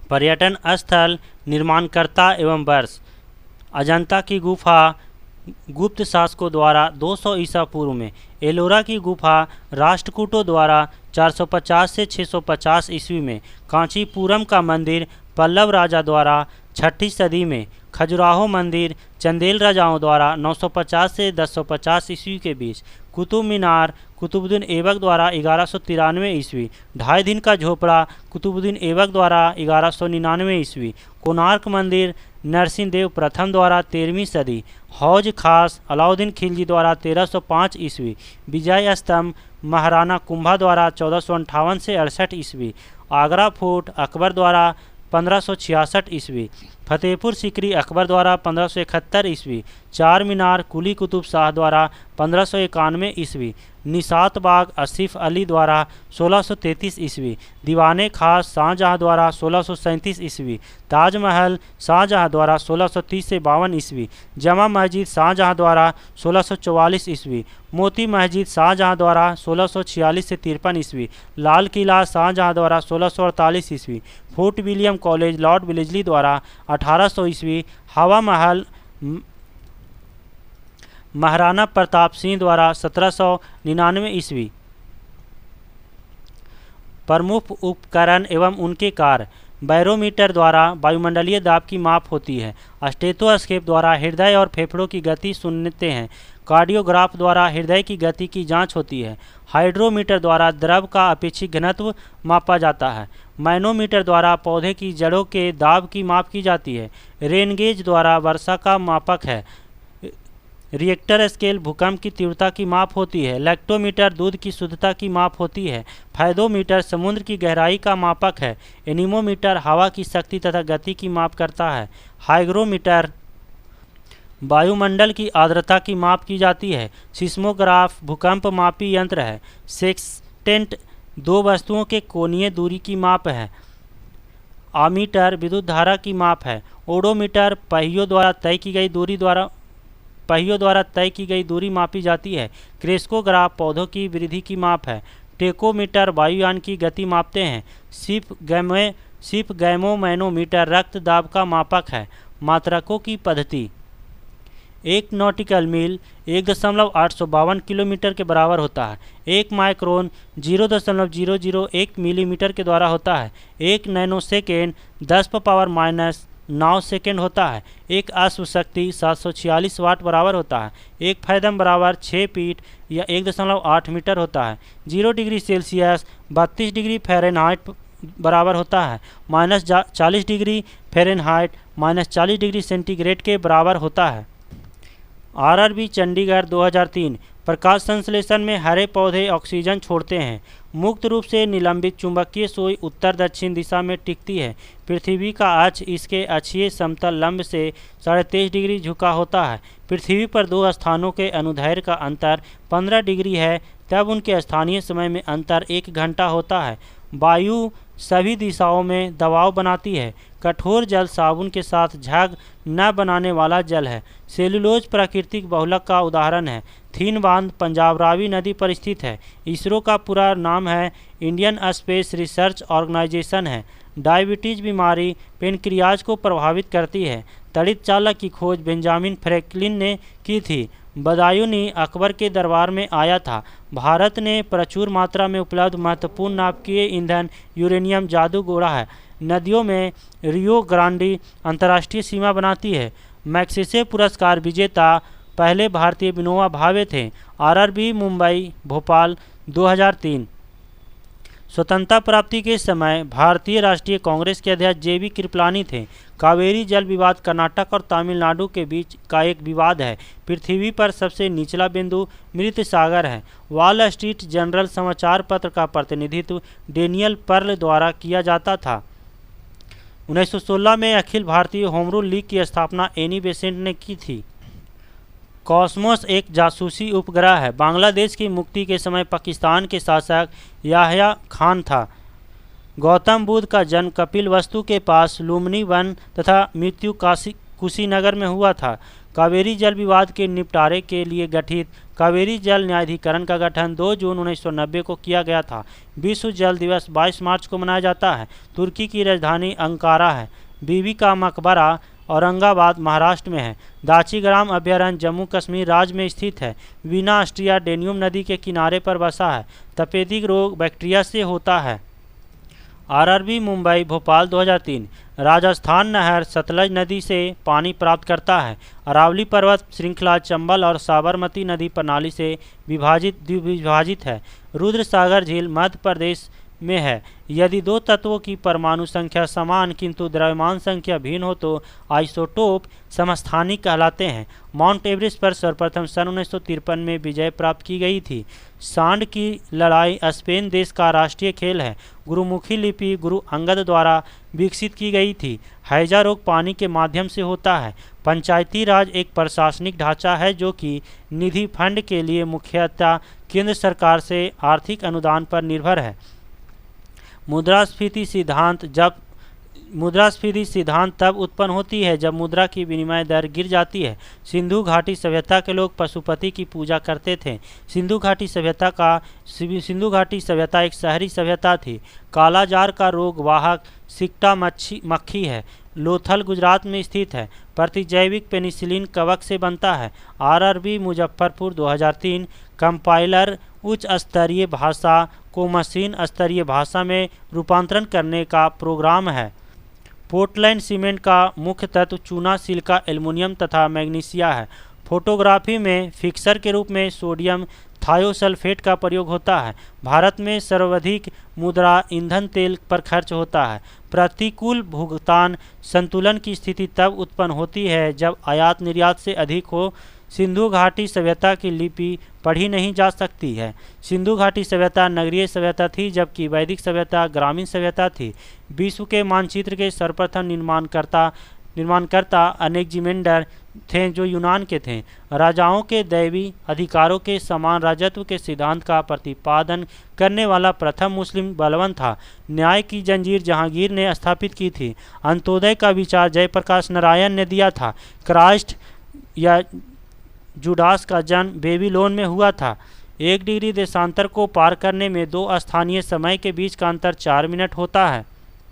पर्यटन स्थल निर्माणकर्ता एवं वर्ष अजंता की गुफा गुप्त शासकों द्वारा 200 ईसा पूर्व में, एलोरा की गुफा राष्ट्रकूटों द्वारा 450 से 650 ईस्वी में, कांचीपुरम का मंदिर पल्लव राजा द्वारा 6ठी सदी में, खजुराहो मंदिर चंदेल राजाओं द्वारा 950 से 1050 ईस्वी के बीच, कुतुब मीनार कुतुबुद्दीन ऐबक द्वारा 1193 ईस्वी, ढाई दिन का झोपड़ा कुतुबुद्दीन ऐबक द्वारा 1199 ईस्वी, कोणार्क मंदिर नरसिंह देव प्रथम द्वारा 13वीं सदी, हौज खास अलाउद्दीन खिलजी द्वारा 1305 ईस्वी, विजय स्तंभ महाराणा कुंभा द्वारा 1458 से 68 ईस्वी, आगरा फोर्ट अकबर द्वारा 1566 ईस्वी, फतेहपुर सीकरी अकबर द्वारा 1571 ईस्वी, चार मीनार कुली कुतुब शाह द्वारा 1591 ईस्वी, निशात बाग आसिफ अली द्वारा 1633 ईस्वी, दीवाने खास शाहजहाँ द्वारा 1637 ईस्वी, ताजमहल शाहजहाँ द्वारा 1630 से 52 ईस्वी, जमा मस्जिद शाहजहाँ द्वारा 1644 ईस्वी, मोती मस्जिद शाहजहाँ द्वारा 1646 से 53 ईस्वी, लाल किला शाहजहाँ द्वारा 1648 ईस्वी, fort William college Lord Wellesley द्वारा 1800 ईस्वी, हवा महल महाराणा प्रताप सिंह द्वारा 1799 ईस्वी। प्रमुख उपकरण एवं उनके कार्य, बैरोमीटर द्वारा वायुमंडलीय दाब की माप होती है, स्टेथोस्कोप द्वारा हृदय और फेफड़ों की गति सुनते हैं, कार्डियोग्राफ द्वारा हृदय की गति की जांच होती है, हाइड्रोमीटर द्वारा द्रव का अपेक्षित घनत्व मापा जाता है, मैनोमीटर द्वारा पौधे की जड़ों के दाब की माप की जाती है, रेन गेज द्वारा वर्षा का मापक है, रिएक्टर स्केल भूकंप की तीव्रता की माप होती है, लैक्टोमीटर दूध की शुद्धता की माप होती है, फायदोमीटर समुद्र की गहराई का मापक है, एनीमोमीटर हवा की शक्ति तथा गति की माप करता है, हाइग्रोमीटर वायुमंडल की आर्द्रता की माप की जाती है, सिस्मोग्राफ भूकंप मापी यंत्र है, सेक्सटेंट दो वस्तुओं के कोणीय दूरी की माप है, आमीटर विद्युत धारा की माप है, ओडोमीटर पहियों द्वारा तय की गई दूरी मापी जाती है, क्रेस्कोग्राफ पौधों की वृद्धि की माप है, टेकोमीटर वायुयान की गति मापते हैं, सिप गैमोमैनोमीटर रक्त दाब का मापक है, मात्रकों की पद्धति, एक नॉटिकल मील 1.852 किलोमीटर के बराबर होता है, एक माइक्रोन 0.001 मिलीमीटर के द्वारा होता है, एक नैनो सेकेंड 10⁻⁹ सेकेंड होता है, एक अश्व शक्ति 746 वाट बराबर होता है, एक फैदम बराबर 6 फीट या 1.8 मीटर होता है, 0 डिग्री सेल्सियस 32 डिग्री फ़ारेनहाइट बराबर होता है, -40 डिग्री फ़ारेनहाइट -40 डिग्री सेंटीग्रेड के बराबर होता है। आरआरबी चंडीगढ़ 2003 प्रकाश संश्लेषण में हरे पौधे ऑक्सीजन छोड़ते हैं, मुक्त रूप से निलंबित चुंबकीय सुई उत्तर दक्षिण दिशा में टिकती है, पृथ्वी का अक्ष इसके अक्षीय समतल लंब से 23.5 डिग्री झुका होता है, पृथ्वी पर दो स्थानों के अनुदैर्ध्य का अंतर 15 डिग्री है, तब उनके स्थानीय समय में अंतर 1 घंटा होता है, वायु सभी दिशाओं में दबाव बनाती है, कठोर जल साबुन के साथ झाग न बनाने वाला जल है, सेलुलोज प्राकृतिक बहुलक का उदाहरण है, थीन बांध पंजाब रावी नदी पर स्थित है, इसरो का पूरा नाम है इंडियन स्पेस रिसर्च ऑर्गेनाइजेशन है, डायबिटीज बीमारी पेनक्रियाज को प्रभावित करती है, तड़ित चालक की खोज बेंजामिन फ्रैंकलिन ने की थी, बदायूनी अकबर के दरबार में आया था, भारत ने प्रचुर मात्रा में उपलब्ध महत्वपूर्ण नाभिकीय ईंधन यूरेनियम जादू गोड़ा है, नदियों में रियो ग्रांडी अंतर्राष्ट्रीय सीमा बनाती है, मैग्सेसे पुरस्कार विजेता पहले भारतीय विनोबा भावे थे, आरआरबी मुंबई भोपाल 2003। स्वतंत्रता प्राप्ति के समय भारतीय राष्ट्रीय कांग्रेस के अध्यक्ष जेबी कृपलानी थे, कावेरी जल विवाद कर्नाटक और तमिलनाडु के बीच का एक विवाद है, पृथ्वी पर सबसे निचला बिंदु मृत सागर है, वॉल स्ट्रीट जर्नल समाचार पत्र का प्रतिनिधित्व डेनियल पर्ल द्वारा किया जाता था, 1916 में Akhil Bharatiya home rule league की स्थापना एनी बेसेंट ने की थी। कॉस्मोस एक जासूसी उपग्रह है, बांग्लादेश की मुक्ति के समय पाकिस्तान के शासक याह्या खान था, गौतम बुद्ध का जन्म कपिल वस्तु के पास लुम्बिनी वन तथा मृत्यु कुशीनगर में हुआ था, कावेरी जल विवाद के निपटारे के लिए गठित कावेरी जल न्यायाधिकरण का गठन 2 जून 1990 को किया गया था। विश्व जल दिवस 22 मार्च को मनाया जाता है। तुर्की की राजधानी अंकारा है। बीबी का मकबरा औरंगाबाद महाराष्ट्र में है। दाचीग्राम अभयारण्य जम्मू कश्मीर राज्य में स्थित है। वीना ऑस्ट्रिया डेन्यूब नदी के किनारे पर बसा है। तपेदिक रोग बैक्टीरिया से होता है। आरआरबी मुंबई भोपाल 2003। राजस्थान नहर सतलज नदी से पानी प्राप्त करता है। अरावली पर्वत श्रृंखला चंबल और साबरमती नदी प्रणाली से विभाजित है। रुद्र सागर झील मध्य प्रदेश में है। यदि दो तत्वों की परमाणु संख्या समान किंतु द्रव्यमान संख्या भिन्न हो तो आइसोटोप समस्थानिक कहलाते हैं। माउंट एवरेस्ट पर सर्वप्रथम सन 1953 में विजय प्राप्त की गई थी। सांड की लड़ाई स्पेन देश का राष्ट्रीय खेल है। गुरुमुखी लिपि गुरु अंगद द्वारा विकसित की गई थी। हैजा रोग पानी के माध्यम से होता है। पंचायती राज एक प्रशासनिक ढांचा है जो कि निधि फंड के लिए मुख्यतः केंद्र सरकार से आर्थिक अनुदान पर निर्भर है। मुद्रास्फीति सिद्धांत तब उत्पन्न होती है जब मुद्रा की विनिमय दर गिर जाती है। सिंधु घाटी सभ्यता के लोग पशुपति की पूजा करते थे। सिंधु घाटी सभ्यता एक शहरी सभ्यता थी। कालाजार का रोग वाहक सिक्टा मक्खी है। लोथल गुजरात में स्थित है। प्रतिजैविक पेनिसिलिन कवक से बनता है। आरआरबी मुजफ्फरपुर 2003। कंपाइलर उच्च स्तरीय भाषा को मशीन स्तरीय भाषा में रूपांतरण करने का प्रोग्राम है। पोर्टलैंड सीमेंट का मुख्य तत्व चूना, सिलिका, एल्युमिनियम तथा मैग्नीशिया है। फोटोग्राफी में फिक्सर के रूप में सोडियम थायोसल्फेट का प्रयोग होता है। भारत में सर्वाधिक मुद्रा ईंधन तेल पर खर्च होता है। प्रतिकूल भुगतान संतुलन की स्थिति तब उत्पन्न होती है जब आयात निर्यात से अधिक हो। सिंधु घाटी सभ्यता की लिपि पढ़ी नहीं जा सकती है। सिंधु घाटी सभ्यता नगरीय सभ्यता थी जबकि वैदिक सभ्यता ग्रामीण सभ्यता थी। विश्व के मानचित्र के सर्वप्रथम निर्माणकर्ता अलेक्जेंडर थे जो यूनान के थे। राजाओं के दैवी अधिकारों के समान राजत्व के सिद्धांत का प्रतिपादन करने वाला प्रथम मुस्लिम बलवंत था। न्याय की जंजीर जहांगीर ने स्थापित की थी। अंत्योदय का विचार जयप्रकाश नारायण ने दिया था। क्राइस्ट या जुडास का जन्म बेबीलोन में हुआ था। 1 डिग्री देशांतर को पार करने में 2 स्थानीय समय के बीच का अंतर 4 मिनट होता है।